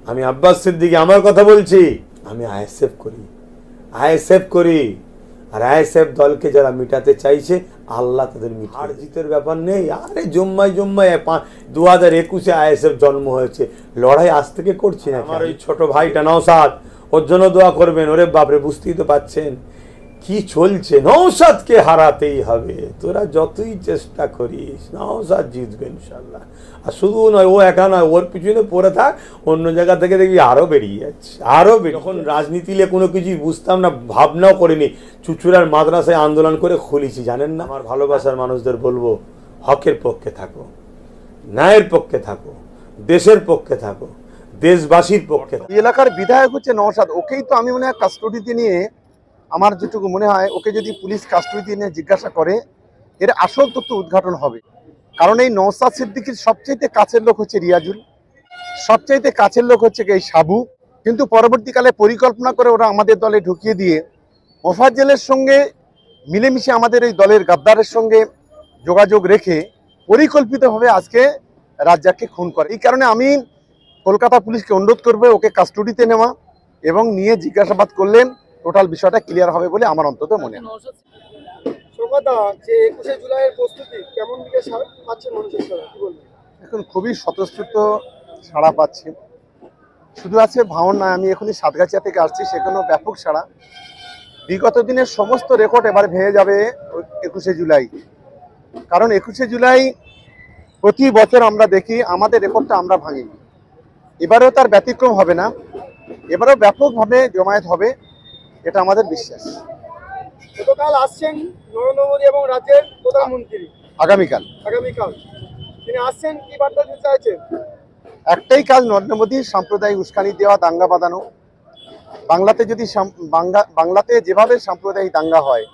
আমি আব্বাস সিদ্দিকী আমার কথা বলছি। আমি আইএসএফ করি আর আইএসএফ দলকে যারা মিটাতে চাইছে আল্লাহ তাদের হার জিতের ব্যাপার নেই। আরে জম্মায় 2021-এ আইএসএফ জন্ম হয়েছে, লড়াই আজ থেকে করছি না। আমার ওই ছোট ভাইটা নওশাদ, ওর জন্য দোয়া করবেন। ওরে বাপরে, বুঝতেই তো পাচ্ছেন কি চলছে। নওশাদকে হারাতেই হবে, তোরা যতই চেষ্টা করিস নওশাদ জিতবে ইনশাল্লাহ। আর শুধু নয়, ও একা নয়, ওর পিছনে পড়ে থাক, অন্য জায়গা থেকে দেখবি আরো বেরিয়ে যাচ্ছে, যখন রাজনীতিলে কোনো কিছুই বুঝতাম না, ভাবনাও করিনি, চুচুড়ার মাদ্রাসায় আন্দোলন করে খুলেছি, জানেন না। আমার ভালোবাসার মানুষদের বলবো, হকের পক্ষে থাকো, ন্যায়ের পক্ষে থাকো, দেশের পক্ষে থাকো, দেশবাসীর পক্ষে। এলাকার বিধায়ক হচ্ছে নওশাদ, ওকেই তো আমি মনে হয় কাস্টডিতে নিয়ে, আমার যেটুকু মনে হয় ওকে যদি পুলিশ কাস্টডিতে নিয়ে জিজ্ঞাসা করে এর আসল তথ্য উদ্ঘাটন হবে। কারণ এই নওশাদ সিদ্দিকীর সবচাইতে কাছের লোক হচ্ছে রিয়াজুল, সবচাইতে কাছের লোক হচ্ছে এই সাবু। কিন্তু পরবর্তীকালে পরিকল্পনা করে ওরা আমাদের দলে ঢুকিয়ে দিয়ে মোফাজ্জেলের সঙ্গে মিলেমিশে আমাদের এই দলের গাদ্দারের সঙ্গে যোগাযোগ রেখে পরিকল্পিতভাবে আজকে রাজ্জাককে খুন করে। এই কারণে আমি কলকাতা পুলিশকে অনুরোধ করবে ওকে কাস্টডিতে নেওয়া এবং নিয়ে জিজ্ঞাসাবাদ করলে টোটাল বিষয়টা ক্লিয়ার হবে বলে আমার অন্তত মনে হয়। এখন খুবই স্বতঃস্ফূর্ত সাড়া পাচ্ছি, শুধু আছে ভাঙন নয়। আমি এখনই সাতগাছিয়া থেকে আসছি, সেখানেও ব্যাপক সাড়া। বিগত দিনের সমস্ত রেকর্ড এবার ভেঙে যাবে 21শে জুলাই। কারণ 21শে জুলাই প্রতি বছর আমরা দেখি আমাদের রেকর্ডটা আমরা ভাঙি, এবারেও তার ব্যতিক্রম হবে না। এবারেও ব্যাপকভাবে জমায়েত হবে, এটা আমাদের বিশ্বাস। গতকাল আসছেন নরেন্দ্র মোদী এবং রাজ্যের প্রধানমন্ত্রী, আগামীকাল তিনি আসছেন, কি বার্তা দিতে চাইছেন? একটাই কাজ নরেন্দ্র মোদীর, সাম্প্রদায়িক উস্কানি দেওয়া, দাঙ্গা বাঁধানো। বাংলাতে যেভাবে সাম্প্রদায়িক দাঙ্গা হয়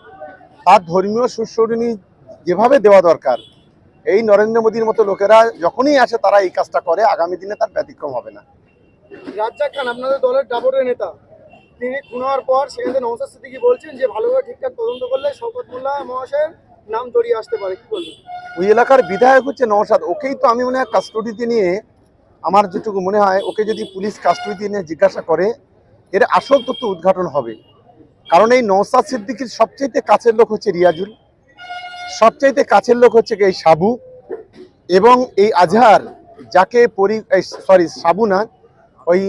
তার ধর্মীয় সুস্মরণী যেভাবে দেওয়া দরকার, এই নরেন্দ্র মোদীর মতো লোকেরা যখনই আসে তারা এই কাজটা করে। আগামী দিনে তার ব্যতিক্রম হবে না। রাজ্জাক খান আপনাদের দলের ডাবরের নেতা, তিনি খুন হওয়ার পর সেখানে নওশাদ সিদ্দিকী বলছেন যে ভালোভাবে ঠিকঠাক তদন্ত করলে শওকত মোল্লা মহাশয়ের নাম জড়িয়ে আসতে পারে, কি বলবেন? ওই এলাকার বিধায়ক হচ্ছে নওশাদ, ওকেই তো আমি মনে হয় কাস্টডিতে নিয়ে, আমার যেটুকু মনে হয় ওকে যদি পুলিশ কাস্টডিতে নিয়ে জিজ্ঞাসা করে এর আসল তথ্য উদ্ঘাটন হবে। কারণ এই নওশাদ সিদ্দিকীর সবচাইতে কাছের লোক হচ্ছে রিয়াজুল, সবচাইতে কাছের লোক হচ্ছে এই সাবু এবং এই আজহার, যাকে সাবু না, ওই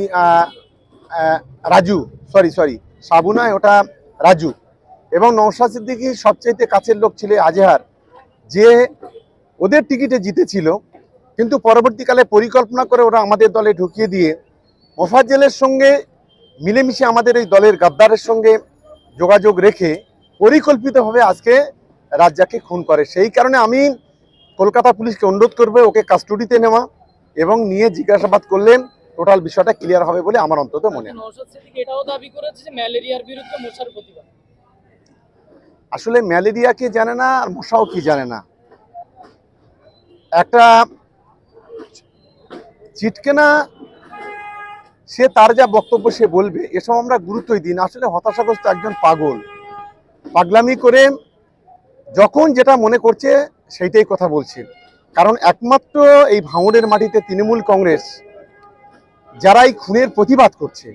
রাজু, সাবু নয়, ওটা রাজু। এবং নওশাদ সিদ্দিকীর সবচাইতে কাছের লোক ছিল আজহার, যে ওদের টিকিটে জিতেছিল, কিন্তু পরবর্তীকালে পরিকল্পনা করে ওরা আমাদের দলে ঢুকিয়ে দিয়ে মোফাজ্জেলের সঙ্গে মিলেমিশে আমাদের এই দলের গাদ্দারের সঙ্গে যোগাযোগ রেখে পরিকল্পিতভাবে আজকে রাজ্জাককে খুন করে। সেই কারণে আমি কলকাতা পুলিশকে অনুরোধ করবে ওকে কাস্টডিতে নেওয়া এবং নিয়ে জিজ্ঞাসাবাদ করলে টোটাল বিষয়টা ক্লিয়ার হবে বলে আমার অন্তত মনে হয়। আসলে ম্যালেরিয়া কে জানে না আর মশাও কি জানে না। একটা চিটকেনা সে তার যা বক্তব্য সে বলবে, এসব আমরা গুরুত্বই দিই না। আসলে হতাশাগ্রস্ত একজন পাগল, পাগলামি করে যখন যেটা মনে করছে সেইটাই কথা বলছে। কারণ একমাত্র এই ভাঙড়ের মাটিতে তৃণমূল কংগ্রেস যারা এই খুনের প্রতিবাদ করছে,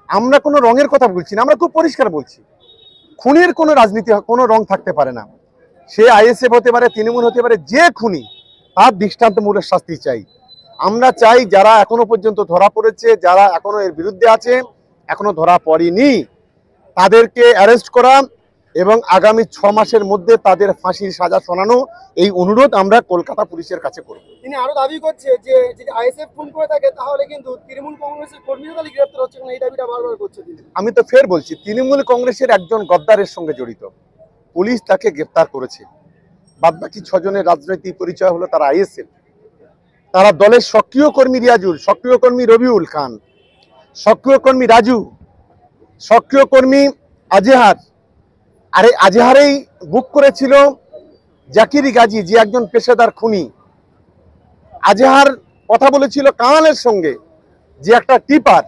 আমরা কোনো রঙের কথা বলছি না, আমরা খুব পরিষ্কার বলছি, খুনের কোনো রাজনীতি, কোনো রং থাকতে পারে না। সে আইএসএফ হতে পারে, তৃণমূল হতে পারে, যে খুনি তার দৃষ্টান্তমূলক শাস্তি চাই। আমরা চাই যারা এখনো পর্যন্ত ধরা পড়েছে, যারা এখনো এর বিরুদ্ধে আছে, এখনো ধরা পড়েনি, তাদেরকে অ্যারেস্ট করা এবং আগামী 6 মাসের মধ্যে তাদের ফাঁসির সাজা শোনানো, এই অনুরোধ আমরা কলকাতা পুলিশের কাছে করব। তিনি আরো দাবি করছে যে যদি আইএসএফ খুন করে থাকে তাহলে কিন্তু তৃণমূল কংগ্রেসের কর্মীরা তাহলে গ্রেপ্তার হচ্ছে না, এই দাবিটা বারবার করছে তিনি। আমি তো ফের বলছি, তৃণমূল কংগ্রেসের একজন গদ্দারের সঙ্গে জড়িত, পুলিশ তাকে গ্রেপ্তার করেছে। বাদবাকি 6 জনের রাজনৈতিক পরিচয় হলো তারা আইএসএফ। তারা দলের সক্রিয় কর্মী রিয়াজুল, সক্রিয় কর্মী রবিউল খান, সক্রিয় কর্মী রাজু, সক্রিয় কর্মী আজহার। আর এই আজহারেই বুক করেছিল জাকিরি গাজী, যে একজন পেশাদার খুনি। আজহার কথা বলেছিল কাঙালের সঙ্গে, যে একটা টিপার।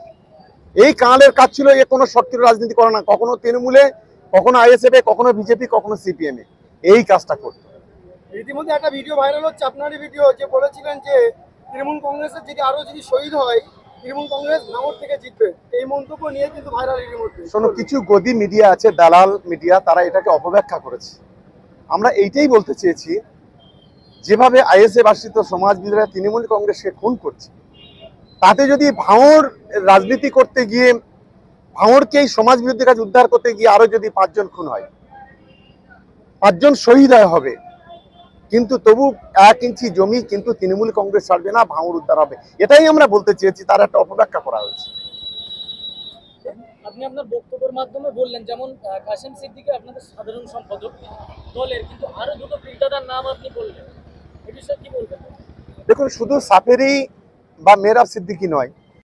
এই কাঙালের কাজ ছিল এ কোনো সক্রিয় রাজনীতি করে না, কখনো তৃণমূলে, কখনো আইএসএফ এ, কখনো বিজেপি, কখনো সিপিএম এ, এই কাজটা করত। রীতিমধ্যে একটা ভিডিও ভাইরাল হচ্ছে, আপনারই ভিডিও, যে বলেছিলেন যে তৃণমূল কংগ্রেসের যদি আরো যদি শহীদ হয় তৃণমূল কংগ্রেস ভাঙড় থেকে জিতবে, এই মন্তব্য নিয়ে কিন্তু ভাইরাল এর মধ্যে। শোনো, কিছু গদি মিডিয়া আছে, দালাল মিডিয়া, তারা এটাকে অপব্যাখ্যা করেছে। আমরা এইটাই বলতে চেয়েছি, যেভাবে আইএসএফ আশ্রিত সমাজবিদরা তৃণমূল কংগ্রেসকে খুন করছে, তাতে যদি ভাঙড় রাজনীতি করতে গিয়ে, ভাঙড়কে এই সমাজ বিরোধী কাজ উদ্ধার করতে গিয়ে আরো যদি 5 জন খুন হয়, 5 জন শহীদ হবে, কিন্তু তবু 1 ইঞ্চি জমি কিন্তু তৃণমূল কংগ্রেস ছাড়বে না, ভাঙড় উদ্ধার হবে। এটাই আমরা বলতে চেয়েছি, তার একটা অপব্যাখ্যা করা হয়েছে। আপনি আপনার বক্তব্যের মাধ্যমে বললেন, যেমন কাসেম সিদ্দিকী আপনাদের সাধারণ সম্পাদক দলের, কিন্তু আরো দুটো পীরদাদার নাম আপনি বললেন, এই বিষয়ে কি বলবেন? দেখুন, শুধু সাফেরি বা মেহরাব সিদ্দিকী নয়,